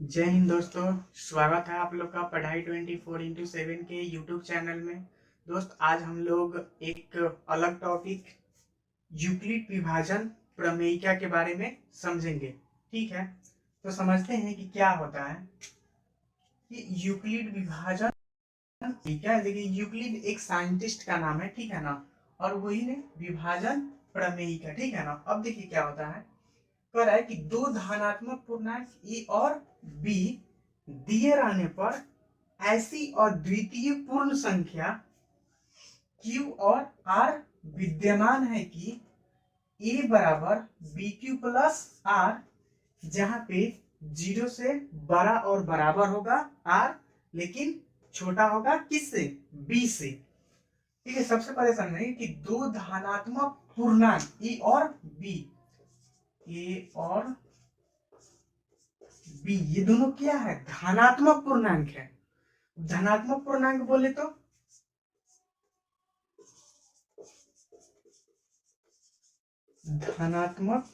जय हिंद दोस्तों। स्वागत है आप लोग का पढ़ाई 24x7 के यूट्यूब चैनल में। दोस्त, आज हम लोग एक अलग टॉपिक यूक्लिड विभाजन प्रमेयिका के बारे में समझेंगे। ठीक है, तो समझते हैं कि क्या होता है कि यूक्लिड विभाजन। ठीक है, देखिए यूक्लिड एक साइंटिस्ट का नाम है, ठीक है ना, और वही ने विभाजन प्रमेयिका, ठीक है ना। अब देखिए क्या होता है, कह रहा है कि दो धनात्मक पूर्णांक ए और बी दिए रहने पर ऐसी अद्वितीय पूर्ण संख्या Q और R विद्यमान है कि A बराबर बी क्यू प्लस आर, जहां पे 0 से बड़ा और बराबर होगा R, लेकिन छोटा होगा किससे? B से। ठीक है, सबसे पहले समझेंगे कि दो धनात्मक पूर्णांक A और B, A और B ये दोनों क्या है? धनात्मक पूर्णांक है। धनात्मक पूर्णांक बोले तो धनात्मक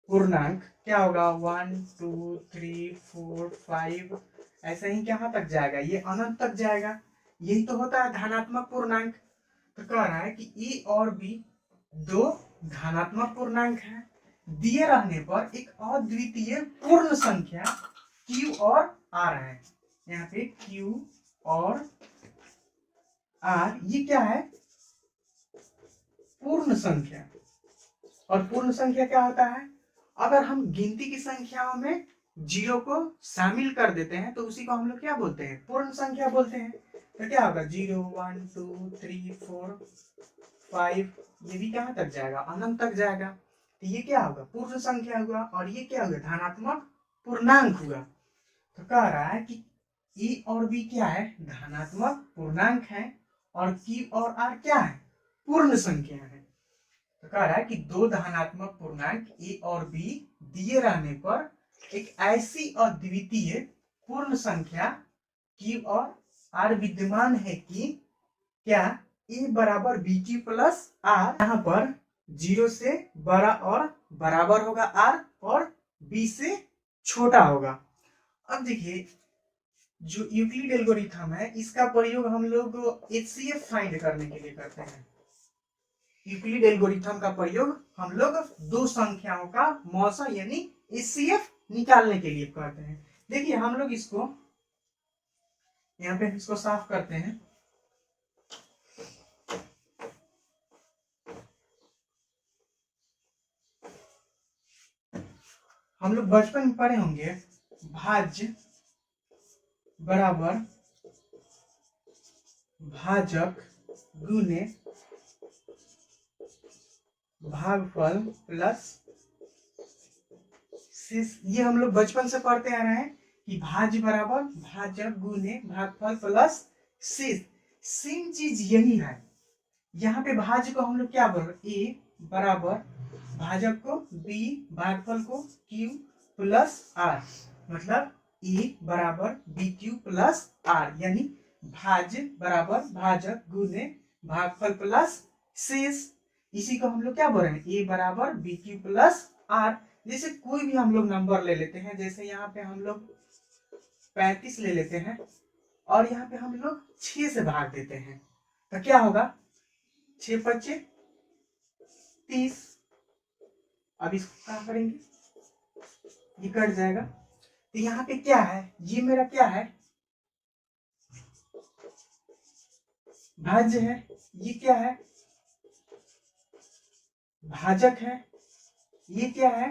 पूर्णांक क्या होगा? 1 2 3 4 5, ऐसा ही कहां तक जाएगा? ये अनंत तक जाएगा। यही तो होता है धनात्मक पूर्णांक। तो कह रहा है कि ए और बी दो धनात्मक पूर्णांक है, दिए रहने पर एक अद्वितीय पूर्ण संख्या Q और R है। यहाँ पे Q और R ये क्या है? पूर्ण संख्या। और पूर्ण संख्या क्या होता है? अगर हम गिनती की संख्याओं में 0 को शामिल कर देते हैं तो उसी को हम लोग क्या बोलते हैं? पूर्ण संख्या बोलते हैं। तो क्या होगा? 0 1 2 3 4 5, ये भी कहां तक जाएगा? अनंत तक जाएगा। तो ये क्या होगा? पूर्ण संख्या हुआ। और ये क्या हुआ? धनात्मक पूर्णांक हुआ। तो कह रहा है कि E और B क्या है? धनात्मक पूर्णांक है, और Q और R क्या है? पूर्ण संख्या है। तो कह रहा है कि दो धनात्मक पूर्णांक A और B दिए रहने पर एक ऐसी अद्वितीय पूर्ण संख्या Q और R विद्यमान है कि क्या? A बराबर बी क्यू प्लस आर, यहाँ पर 0 से बड़ा और बराबर होगा R, और B से छोटा होगा। अब देखिए, जो यूक्लिड एल्गोरिथम है इसका प्रयोग हम लोग HCF फाइंड करने के लिए करते हैं। यूक्लिड एल्गोरिथम का प्रयोग हम लोग दो संख्याओं का मौसा यानी HCF निकालने के लिए करते हैं। देखिए, हम लोग इसको यहाँ पे इसको साफ करते हैं। हम लोग बचपन में पढ़े होंगे भाज्य बराबर भाजक गुने भागफल प्लस शेष। ये हम लोग बचपन से पढ़ते आ रहे हैं कि भाज्य बराबर भाजक गुने भागफल प्लस शेष। सेम चीज यही है। यहाँ पे भाज्य को हम लोग क्या बोल रहे? ए बराबर भाजक को बी, भागफल को क्यू प्लस आर, मतलब ए बराबर बी क्यू प्लस आर, यानी भाज्य बराबर भाजक गुने भागफल प्लस शेष। इसी को हम लोग क्या बोल रहे हैं? ए बराबर बी क्यू प्लस आर। जैसे कोई भी हम लोग नंबर ले लेते हैं, जैसे यहाँ पे हम लोग 35 ले लेते हैं और यहाँ पे हम लोग 6 से भाग देते हैं, तो क्या होगा? 6 बच्चे 30। अब इसको क्या करेंगे? ये कट जाएगा। तो यहाँ पे क्या है? ये मेरा क्या है? भाज्य है। ये क्या है? भाजक है। ये क्या है?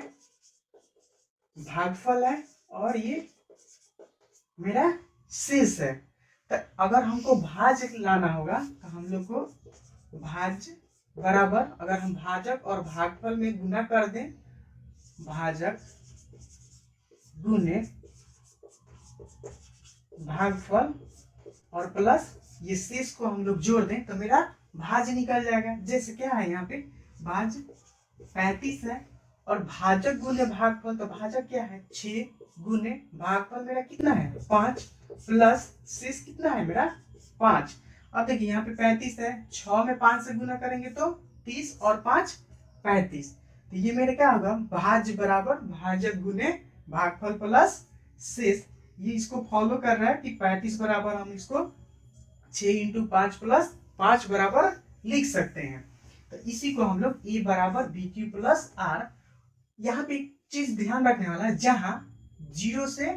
भागफल है। और ये मेरा शेष है। तो अगर हमको भाज्य लाना होगा तो हम लोग को भाज्य बराबर, अगर हम भाजक और भागफल में गुना कर दें, भाजक गुने भागफल और प्लस ये शेष को हम लोग जोड़ दें तो मेरा भाज्य निकल जाएगा। जैसे क्या है यहाँ पे? भाज्य 35 है और भाजक गुने भागफल, तो भाजक क्या है? 6 गुने भागफल मेरा कितना है? 5 प्लस शेष कितना है मेरा? 5। अब देखिए यहाँ पे 35 है, 6 में 5 से गुना करेंगे तो 30 और 5 35। तो ये मेरे क्या होगा? भाज्य बराबर भाजक गुने भागफल प्लस शेष, ये इसको फॉलो कर रहा है कि 35 बराबर हम इसको 6 इंटू 5 प्लस 5 बराबर लिख सकते हैं। तो इसी को हम लोग ए बराबर बी क्यू प्लस आर। यहाँ पे एक चीज ध्यान रखने वाला है, जहां 0 से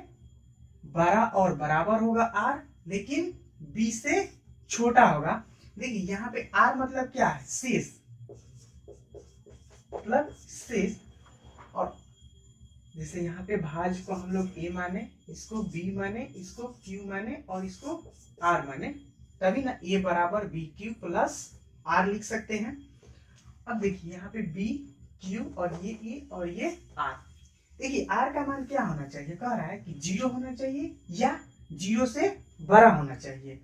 बड़ा और बराबर होगा आर, लेकिन बी से छोटा होगा। देखिए यहाँ पे आर मतलब क्या है, शेष, मतलब शेष। और जैसे यहाँ पे भाज को हम लोग ए माने, इसको बी माने, इसको क्यू माने और इसको आर माने, तभी ना ए बराबर बी क्यू प्लस आर लिख सकते हैं। अब देखिए यहाँ पे बी क्यू और ये ए और ये आर। देखिए आर का मान क्या होना चाहिए, कह रहा है कि 0 होना चाहिए या 0 से बड़ा होना चाहिए।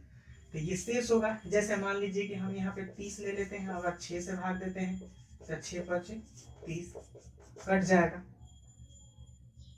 तो ये शेष होगा। जैसे मान लीजिए कि हम यहाँ पे 30 ले लेते हैं, अगर 6 से भाग देते हैं तो 6 5 30 कट जाएगा।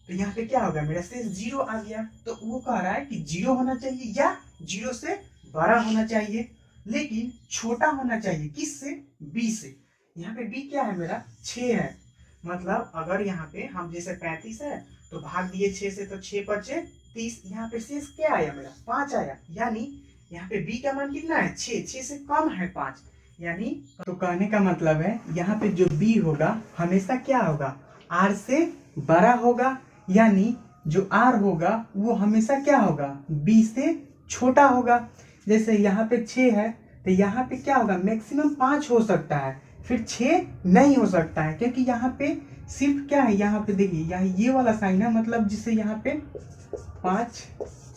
तो यहाँ पे क्या होगा, मेरा शेष 0 आ गया। तो वो कह रहा है कि 0 होना चाहिए या 0 से बड़ा होना चाहिए, लेकिन छोटा होना चाहिए। किससे, बी से। यहाँ पे बी क्या है, मेरा 6 है। मतलब अगर यहाँ पे हम जैसे 35 है तो भाग दिए 6 से, तो 6 5 30, यहाँ पे शेष क्या आया, मेरा 5 आया। यानी यहाँ पे बी का मान कितना है, 6, 6 से कम है 5। यानी तो कहने का मतलब है यहाँ पे जो बी होगा हमेशा क्या होगा, आर से बड़ा होगा। यानी जो आर होगा वो हमेशा क्या होगा, बी से छोटा होगा। जैसे यहाँ पे 6 है तो यहाँ पे क्या होगा, मैक्सिमम 5 हो सकता है, फिर 6 नहीं हो सकता है, क्योंकि यहाँ पे सिर्फ क्या है, यहाँ पे देखिए यहाँ ये वाला साइन है, मतलब जिससे यहाँ पे 5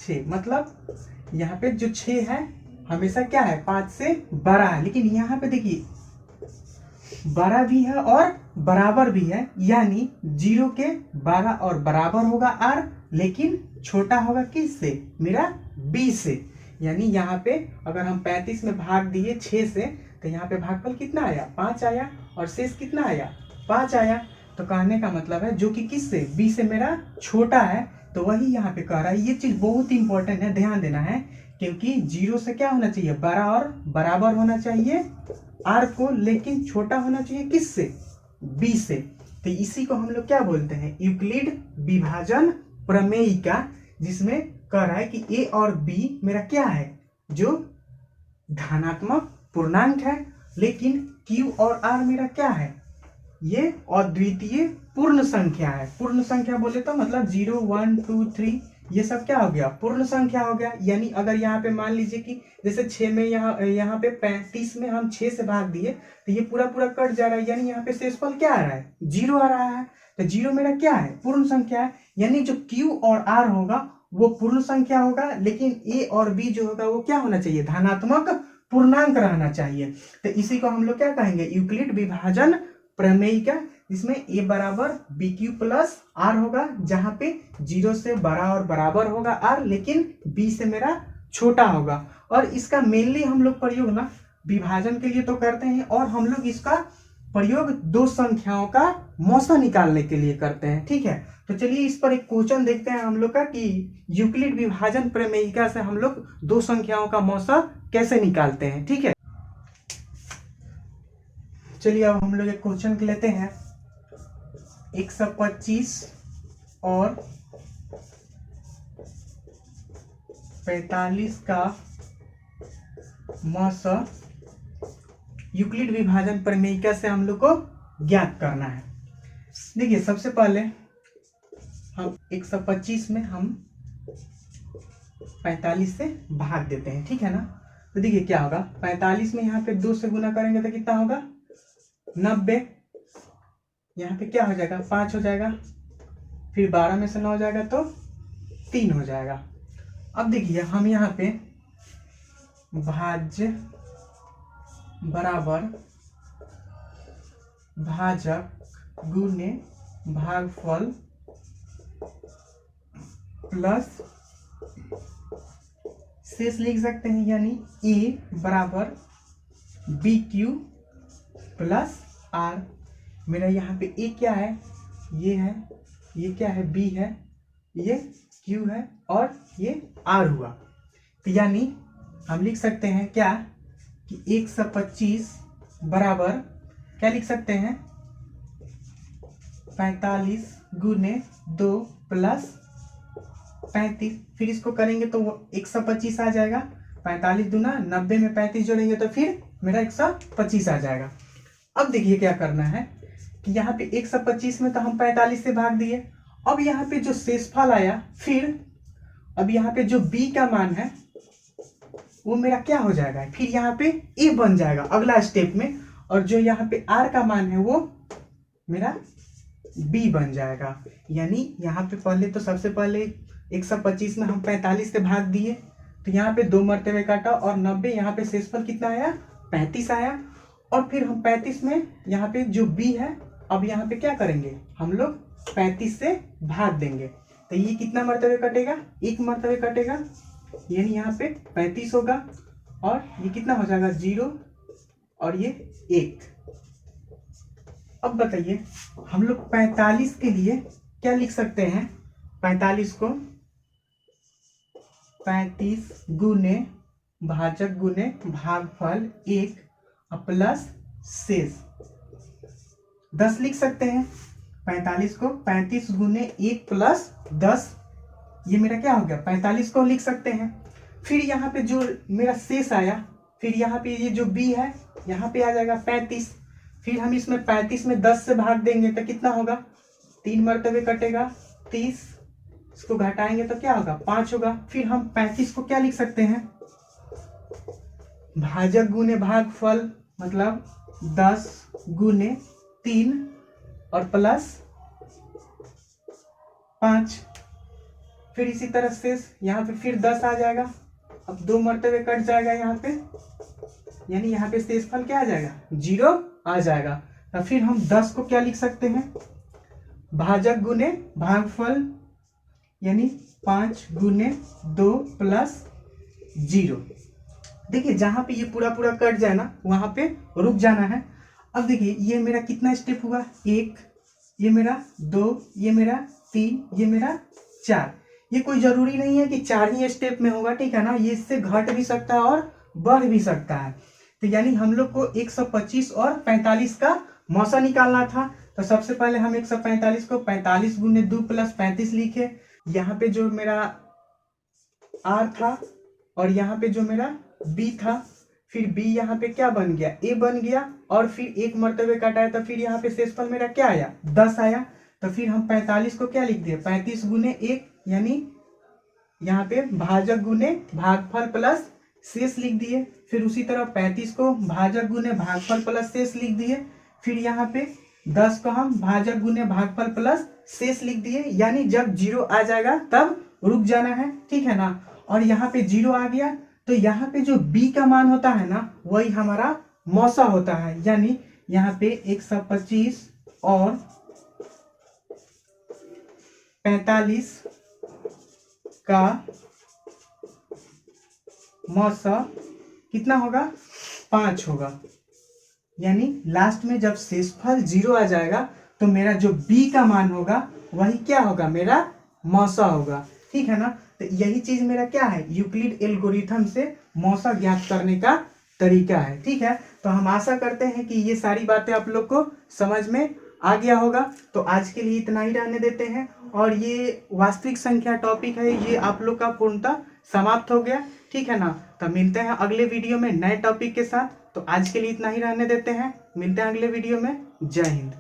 6, मतलब यहाँ पे जो 6 है हमेशा क्या है, 5 से बड़ा है। लेकिन यहाँ पे देखिए बड़ा भी है और बराबर भी है, यानी 0 के बड़ा और बराबर होगा आर, लेकिन छोटा होगा किससे, मेरा बी से। यानी यहाँ पे अगर हम 35 में भाग दिए 6 से, तो यहाँ पे भागफल कितना आया, 5 आया, और शेष कितना आया, 5 आया। तो कहने का मतलब है जो कि किससे, बी से मेरा छोटा है, तो वही यहाँ पे कह रहा है। ये चीज बहुत ही इंपॉर्टेंट है, ध्यान देना है, क्योंकि 0 से क्या होना चाहिए, बड़ा और बराबर होना चाहिए आर को, लेकिन छोटा होना चाहिए किससे, बी से। तो इसी को हम लोग क्या बोलते हैं, यूक्लिड विभाजन प्रमेयिका, जिसमें कह रहा है कि ए और बी मेरा क्या है, जो धनात्मक पूर्णांक है, लेकिन क्यू और आर मेरा क्या है, ये अद्वितीय पूर्ण संख्या है। पूर्ण संख्या बोले तो मतलब 0 1 2 3 ये सब क्या हो गया, पूर्ण संख्या हो गया। यानी अगर यहाँ पे मान लीजिए कि जैसे 6 में यहाँ पे 35 में हम 6 से भाग दिए, तो ये पूरा पूरा कट जा रहा है, यानी यहाँ पे शेषफल क्या आ रहा है, 0 आ रहा है। तो 0 मेरा क्या है, पूर्ण संख्या है। यानी जो Q और R होगा वो पूर्ण संख्या होगा, लेकिन A और B जो होगा वो क्या होना चाहिए, धनात्मक पूर्णांक रहना चाहिए। तो इसी को हम लोग क्या कहेंगे, यूक्लिड विभाजन प्रमेयिका, इसमें ए बराबर बी क्यू प्लस आर होगा, जहां पे 0 से बड़ा और बराबर होगा आर, लेकिन बी से मेरा छोटा होगा। और इसका मेनली हम लोग प्रयोग ना विभाजन के लिए तो करते हैं, और हम लोग इसका प्रयोग दो संख्याओं का मौसा निकालने के लिए करते हैं। ठीक है, तो चलिए इस पर एक क्वेश्चन देखते हैं हम लोग का, कि यूक्लिड विभाजन प्रमेयिका से हम लोग दो संख्याओं का मौसा कैसे निकालते हैं। ठीक है, चलिए अब हम लोग एक क्वेश्चन लेते हैं। 125 और 45 का मौसा यूक्लिड विभाजन प्रमेयिका से हम लोग को ज्ञात करना है। देखिए सबसे पहले हम 125 में हम 45 से भाग देते हैं, ठीक है ना। तो देखिए क्या होगा, 45 में यहाँ पे 2 से गुना करेंगे तो कितना होगा, 90। यहाँ पे क्या हो जाएगा, 5 हो जाएगा, फिर 12 में से 9 हो जाएगा तो 3 हो जाएगा। अब देखिए हम यहाँ पे भाज्य बराबर भाजक गुने भागफल प्लस शेष लिख सकते हैं, यानी ए बराबर बी क्यू प्लस आर। मेरा यहाँ पे ए क्या है, ये है, ये क्या है, बी है, ये क्यू है, और ये आर हुआ। तो यानी हम लिख सकते हैं क्या, कि 125 बराबर क्या लिख सकते हैं, 45 गुने 2 प्लस 35, फिर इसको करेंगे तो वो 125 आ जाएगा। 45 दूना 90 में 35 जोड़ेंगे तो फिर मेरा 125 आ जाएगा। अब देखिए क्या करना है कि यहाँ पे 125 में तो हम 45 से भाग दिए। अब यहाँ पे जो शेषफल आया, फिर अब यहाँ पे जो b का मान है वो मेरा क्या हो जाएगा, फिर यहाँ पे a बन जाएगा अगला स्टेप में, और जो यहाँ पे r का मान है वो मेरा b बन जाएगा। यानी यहाँ पे पहले तो सबसे पहले 125 में हम 45 से भाग दिए, तो यहाँ पे 2 मरतबे काटा और 90, यहाँ पे शेषफल कितना आया 35 आया। और फिर हम 35 में यहाँ पे जो b है, अब यहाँ पे क्या करेंगे हम लोग 35 से भाग देंगे, तो ये कितना मरतबे कटेगा, 1 मरतबे कटेगा, यानी यहाँ पे 35 होगा और ये कितना हो जाएगा 0 और ये 1। अब बताइए हम लोग 45 के लिए क्या लिख सकते हैं, 45 को 35 गुने भाजक गुने भागफल 1 प्लस शेष 10 लिख सकते हैं। 45 को 35 गुने 1 प्लस 10, ये मेरा क्या हो गया 45 को लिख सकते हैं। फिर यहाँ पे जो मेरा शेष आया, फिर यहाँ पे ये जो b है यहाँ पे आ जाएगा 35, फिर हम इसमें 35 में 10 से भाग देंगे तो कितना होगा 3 मरतबे कटेगा 30, इसको घटाएंगे तो क्या होगा 5 होगा। फिर हम 35 को क्या लिख सकते हैं, भाजक गुने भागफल, मतलब 10 गुने 3 और प्लस 5, फिर इसी तरह से यहाँ पे फिर 10 आ जाएगा। अब 2 मरतबे कट जाएगा यहाँ पे, यानी यहाँ पे शेषफल क्या आ जाएगा 0 आ जाएगा। तो फिर हम 10 को क्या लिख सकते हैं, भाजक गुने भागफल, यानी 5 गुने 2 प्लस 0। देखिए जहाँ पे ये पूरा पूरा कट जाए ना वहाँ पे रुक जाना है। अब देखिए ये मेरा कितना स्टेप हुआ, 1, ये मेरा 2, ये मेरा 3, ये मेरा 4। ये कोई जरूरी नहीं है कि 4 ही स्टेप में होगा, ठीक है ना, ये इससे घट भी सकता है और बढ़ भी सकता है। तो यानी हम लोग को 125 और 45 का मौसा निकालना था। तो सबसे पहले हम 145 को 45 गुने 2 प्लस 35 लिखे। यहाँ पे जो मेरा r था और यहाँ पे जो मेरा b था, फिर b यहाँ पे क्या बन गया a बन गया, और फिर 1 मरतबे काटा, तो फिर यहाँ पे शेषफल मेरा क्या आया 10 आया। तो फिर हम 45 को क्या लिख दिए 35 गुने 1, यानी यहाँ पे भाजक गुने भागफल प्लस शेष लिख दिए। फिर उसी तरह 35 को भाजक गुने भागफल प्लस शेष लिख दिए। फिर यहाँ पे 10 को हम भाजक गुने भागफल प्लस शेष लिख दिए, यानी जब 0 आ जाएगा तब रुक जाना है, ठीक है ना। और यहाँ पे 0 आ गया तो यहाँ पे जो b का मान होता है ना वही हमारा मौसा होता है, यानी यहाँ पे 125 और 45 का मौसा कितना होगा 5 होगा। यानी लास्ट में जब शेषफल 0 आ जाएगा तो मेरा जो b का मान होगा वही क्या होगा मेरा मौसा होगा, ठीक है ना। तो यही चीज मेरा क्या है यूक्लिड एल्गोरिथम से मौसा ज्ञात करने का तरीका है, ठीक है। तो हम आशा करते हैं कि ये सारी बातें आप लोग को समझ में आ गया होगा। तो आज के लिए इतना ही रहने देते हैं, और ये वास्तविक संख्या टॉपिक है ये आप लोग का पूर्णतः समाप्त हो गया, ठीक है ना। तो मिलते हैं अगले वीडियो में नए टॉपिक के साथ। तो आज के लिए इतना ही रहने देते हैं, मिलते हैं अगले वीडियो में। जय हिंद।